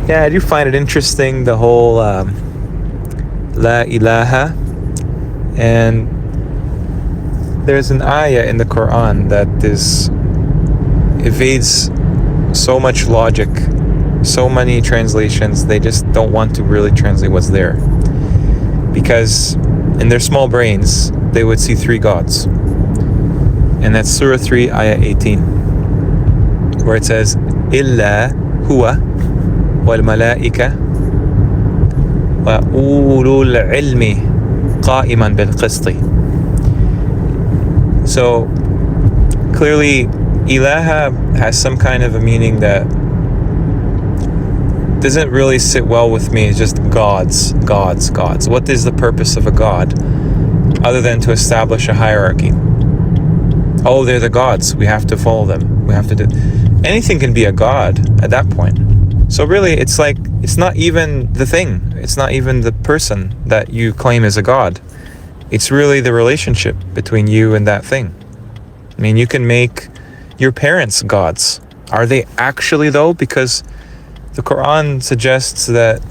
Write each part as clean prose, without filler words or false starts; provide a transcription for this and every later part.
Yeah, I do find it interesting, the whole La ilaha. And there's an ayah in the Quran that evades so much logic, so many translations. They just don't want to really translate what's there, because in their small brains they would see three gods. And that's Surah 3 ayah 18, where it says illa huwa wal malaika wa ulul ilmi qa'iman bil qisti. So clearly ilaha has some kind of a meaning that doesn't really sit well with me. It's just gods. What is the purpose of a god other than to establish a hierarchy? Oh, they're the gods, we have to follow them, we have to do. Anything can be a god at that point. So really, it's like, it's not even the thing, it's not even the person that you claim is a god. It's really the relationship between you and that thing. I mean, you can make your parents gods. Are they actually though? Because the Quran suggests that,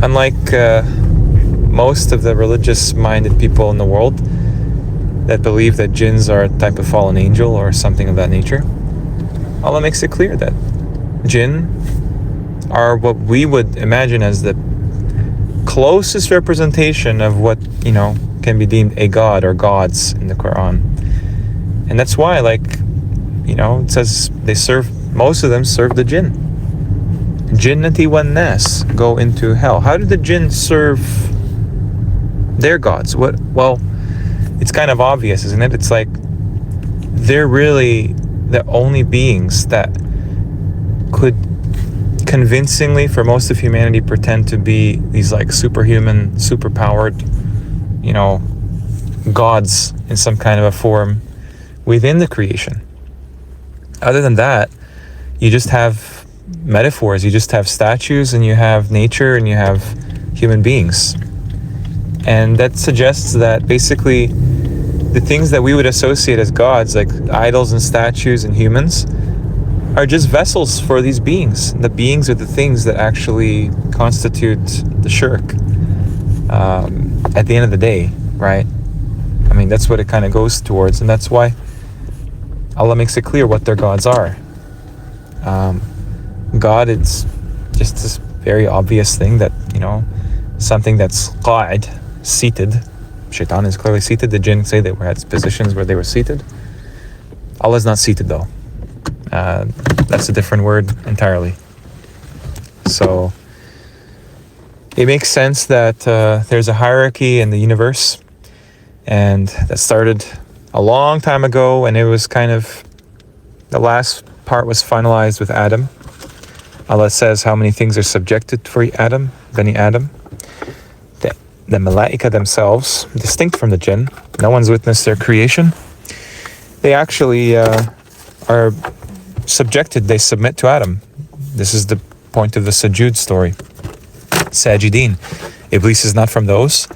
unlike most of the religious-minded people in the world that believe that jinns are a type of fallen angel or something of that nature, Allah makes it clear that jinn are what we would imagine as the closest representation of what, can be deemed a god or gods in the Quran. And that's why, it says most of them serve the jinn. Jinnati wan nas go into hell. How did the jinn serve their gods? Well, it's kind of obvious, isn't it? It's like they're really the only beings that could convincingly, for most of humanity, pretend to be these superhuman, superpowered, gods in some kind of a form within the creation. Other than that, you just have metaphors, you just have statues, and you have nature, and you have human beings. And that suggests that basically the things that we would associate as gods, like idols and statues and humans, are just vessels for these beings. The beings are the things that actually constitute the shirk at the end of the day, right? I mean, that's what it kind of goes towards, and that's why Allah makes it clear what their gods are. God, it's just this very obvious thing that, something that's qa'id, seated. Shaitan is clearly seated. The jinn say they were at positions where they were seated. Allah's not seated though. That's a different word entirely. So it makes sense that there's a hierarchy in the universe, and that started a long time ago, and it was kind of, the last part was finalized with Adam. Allah says how many things are subjected for Adam, Bani Adam. The Malaika themselves, distinct from the jinn, no one's witnessed their creation. They actually are subjected, they submit to Adam. This is the point of the Sajud story. Sajideen. Iblis is not from those.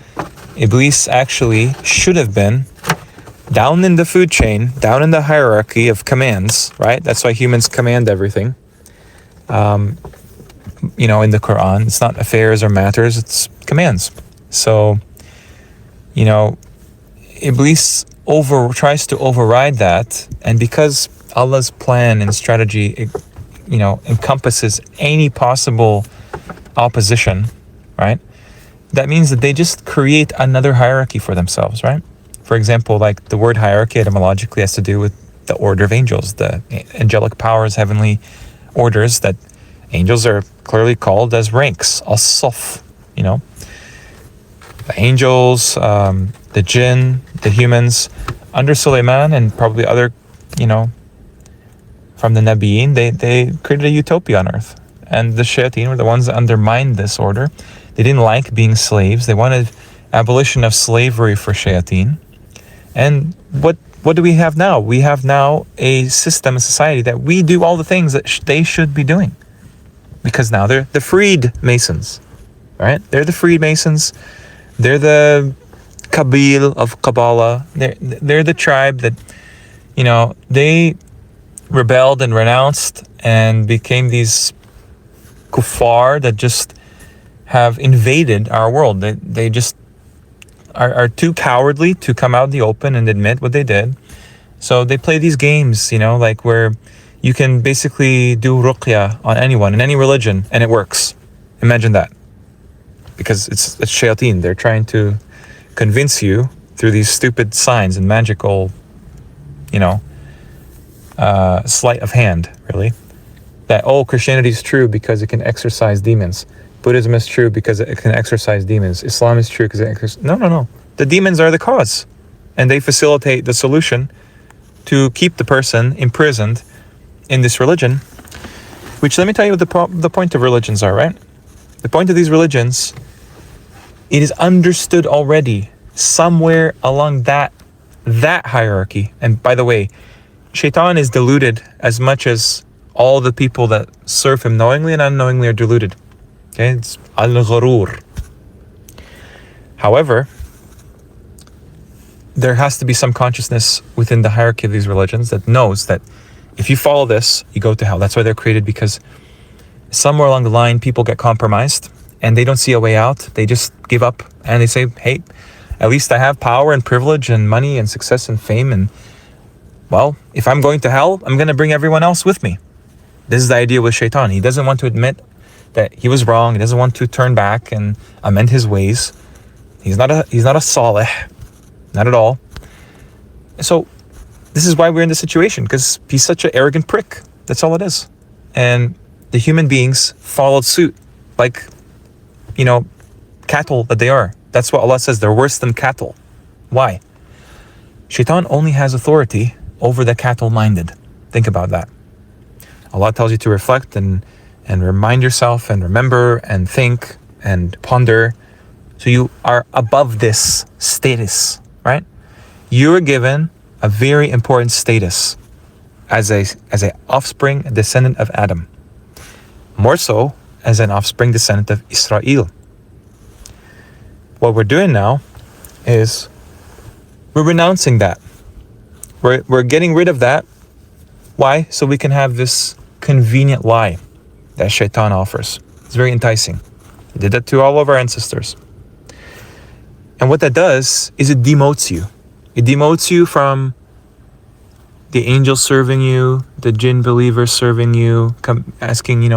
Iblis actually should have been down in the food chain, down in the hierarchy of commands, right? That's why humans command everything. In the Quran, it's not affairs or matters, it's commands. So, Iblis tries to override that, and because Allah's plan and strategy, encompasses any possible opposition, right? That means that they just create another hierarchy for themselves, right? For example, like the word hierarchy etymologically has to do with the order of angels, the angelic powers, heavenly orders, that angels are clearly called as ranks, as-saf, The angels, the jinn, the humans, under Sulaiman and probably other, from the Nabiyin, they created a utopia on earth. And the shayateen were the ones that undermined this order. They didn't like being slaves. They wanted abolition of slavery for shayateen. And what do we have now? We have now a system, a society that we do all the things that they should be doing. Because now they're the freed Masons, right? They're the freed Masons. They're the Kabil of Kabbalah. They're the tribe that, they rebelled and renounced and became these kuffar that just have invaded our world. They just are too cowardly to come out in the open and admit what they did. So they play these games, like where you can basically do ruqya on anyone in any religion and it works. Imagine that. Because it's shayateen. They're trying to convince you through these stupid signs and magical, sleight of hand, really, that, Christianity is true because it can exorcise demons. Buddhism is true because it can exorcise demons. Islam is true because it exorcises... No. The demons are the cause. And they facilitate the solution to keep the person imprisoned in this religion. Which, let me tell you what the point of religions are, right? The point of these religions, it is understood already somewhere along that hierarchy. And by the way, Shaitan is deluded as much as all the people that serve him knowingly and unknowingly are deluded. Okay, it's al-gharur. However, there has to be some consciousness within the hierarchy of these religions that knows that if you follow this, you go to hell. That's why they're created, because somewhere along the line, people get compromised and they don't see a way out. They just give up and they say, hey, at least I have power and privilege and money and success and fame. And well, if I'm going to hell, I'm going to bring everyone else with me. This is the idea with Shaitan. He doesn't want to admit that he was wrong. He doesn't want to turn back and amend his ways. He's not a salih, not at all. So this is why we're in this situation, because he's such an arrogant prick. That's all it is. And the human beings followed suit, like, cattle that they are. That's what Allah says. They're worse than cattle. Why? Shaitan only has authority over the cattle-minded. Think about that. Allah tells you to reflect and remind yourself and remember and think and ponder. So you are above this status, right? You are given a very important status as a offspring, a descendant of Adam. More so as an offspring descendant of Israel. What we're doing now is we're renouncing that. We're getting rid of that. Why? So we can have this convenient lie that Shaitan offers. It's very enticing. He did that to all of our ancestors. And what that does is it demotes you. It demotes you from the angels serving you, the jinn believers serving you, asking,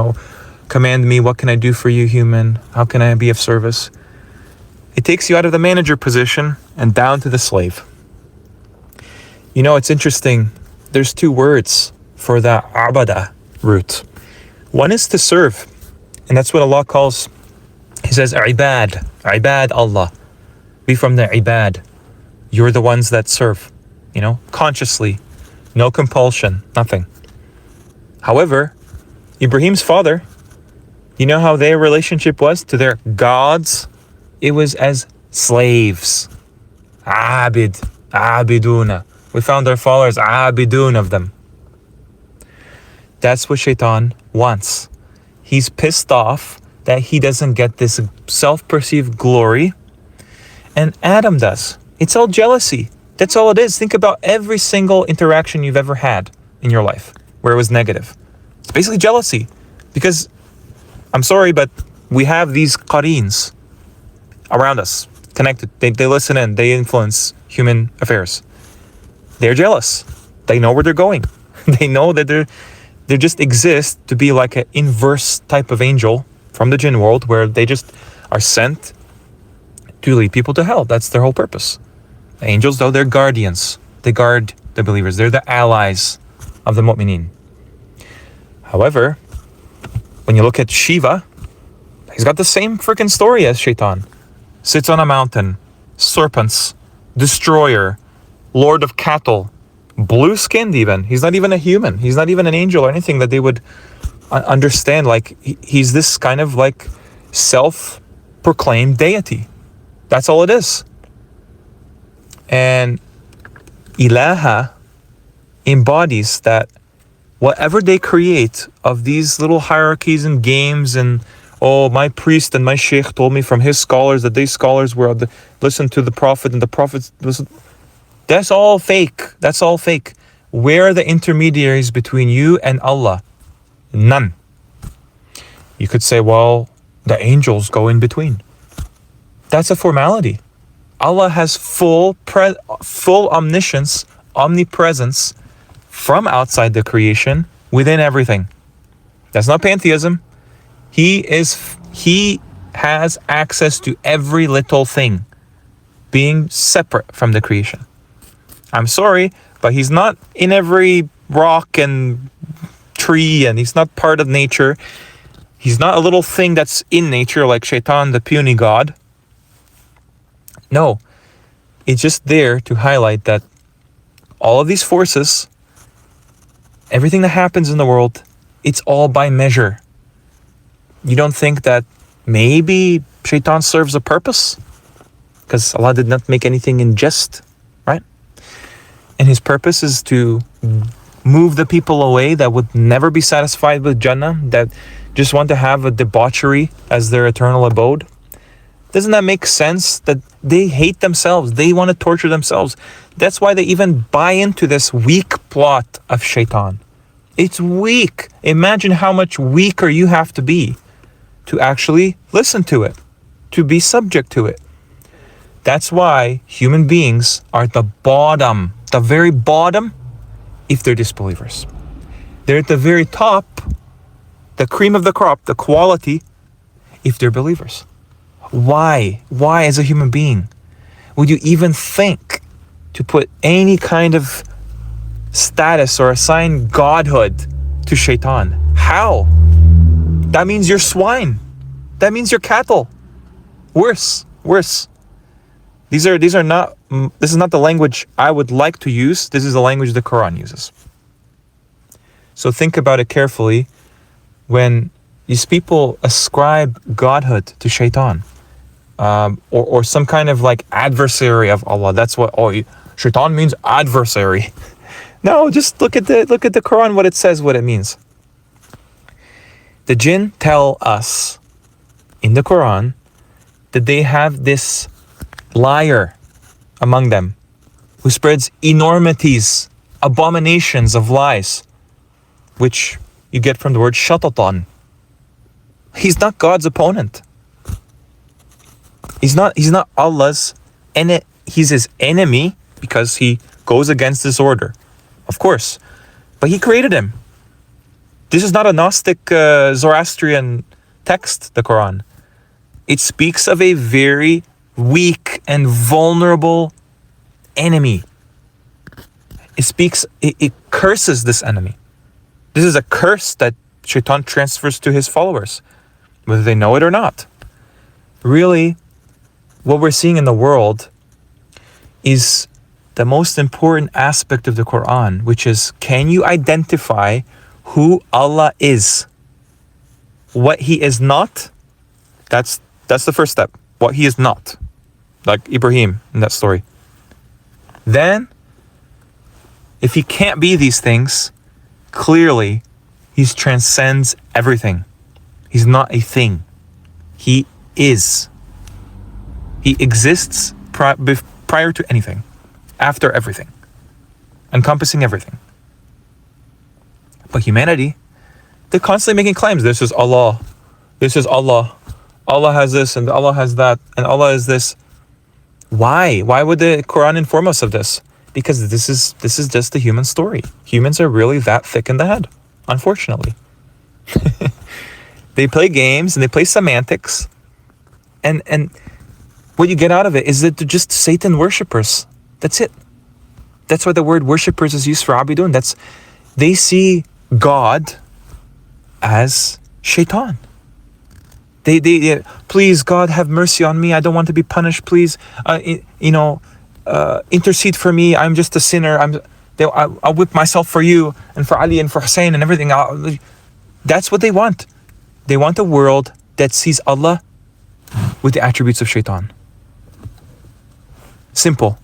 command me, what can I do for you, human? How can I be of service? It takes you out of the manager position and down to the slave. It's interesting. There's two words for the abada root. One is to serve. And that's what Allah calls, He says, ibad Allah. Be from the ibad. You're the ones that serve, consciously. No compulsion, nothing. However, Ibrahim's father, you know how their relationship was to their gods? It was as slaves. Abiduna. We found our followers, abidun of them. That's what Shaitan wants. He's pissed off that he doesn't get this self-perceived glory, and Adam does. It's all jealousy. That's all it is. Think about every single interaction you've ever had in your life where it was negative. It's basically jealousy. Because, I'm sorry, but we have these qareens around us, connected. They listen in. They influence human affairs. They're jealous. They know where they're going. They know that they just exist to be like an inverse type of angel from the jinn world, where they just are sent to lead people to hell. That's their whole purpose. The angels, though, they're guardians. They guard the believers. They're the allies of the mu'mineen. However, when you look at Shiva, he's got the same freaking story as Shaitan. Sits on a mountain, serpents, destroyer, lord of cattle, blue-skinned even. He's not even a human. He's not even an angel or anything that they would understand. Like, he's this kind of like self-proclaimed deity. That's all it is. And Ilaha embodies that whatever they create of these little hierarchies and games and, my priest and my sheikh told me from his scholars that these scholars were listen to the prophet and the prophets listen. That's all fake. That's all fake. Where are the intermediaries between you and Allah? None. You could say, well, the angels go in between. That's a formality. Allah has full omniscience, omnipresence from outside the creation within everything. That's not pantheism. He has access to every little thing, being separate from the creation. I'm sorry, but he's not in every rock and tree, and he's not part of nature. He's not a little thing that's in nature like Shaitan, the puny god. No, it's just there to highlight that all of these forces, everything that happens in the world, it's all by measure. You don't think that maybe Shaitan serves a purpose? Because Allah did not make anything in jest, right? And his purpose is to move the people away that would never be satisfied with Jannah, that just want to have a debauchery as their eternal abode. Doesn't that make sense? That they hate themselves. They want to torture themselves. That's why they even buy into this weak plot of Shaitan. It's weak. Imagine how much weaker you have to be to actually listen to it, to be subject to it. That's why human beings are at the bottom, the very bottom, if they're disbelievers. They're at the very top, the cream of the crop, the quality, if they're believers. Why? Why, as a human being, would you even think to put any kind of status or assign godhood to Shaitan? How? That means you're swine. That means you're cattle. Worse. This is not the language I would like to use. This is the language the Quran uses. So think about it carefully when these people ascribe godhood to Shaitan, or some kind of like adversary of Allah. That's what Shaitan means, adversary. No, just look at the Quran, what it says, what it means. The jinn tell us in the Quran that they have this liar among them who spreads enormities, abominations of lies, which you get from the word shatatan. He's not God's opponent. He's not Allah's enemy. He's his enemy because he goes against this order, of course. But he created him. This is not a Gnostic Zoroastrian text, the Quran. It speaks of a very weak and vulnerable enemy. It curses this enemy. This is a curse that Shaitan transfers to his followers, whether they know it or not. Really, what we're seeing in the world is the most important aspect of the Quran, which is, can you identify who Allah is? What he is not, that's the first step. What he is not. Like Ibraheem in that story. Then, if he can't be these things, clearly he transcends everything. He's not a thing. He is. He exists prior to anything, after everything, encompassing everything. But humanity, they're constantly making claims. This is Allah. This is Allah. Allah has this and Allah has that and Allah is this. Why? Why would the Quran inform us of this? Because this is just the human story. Humans are really that thick in the head, unfortunately. They play games and they play semantics. And what you get out of it is that they're just Satan worshippers. That's it. That's why the word worshippers is used for abidun. They see God as Shaitan. They please God have mercy on me. I don't want to be punished. Please, intercede for me. I'm just a sinner. I'll whip myself for you and for Ali and for Hussein and everything. That's what they want. They want a world that sees Allah with the attributes of Shaitan. Simple.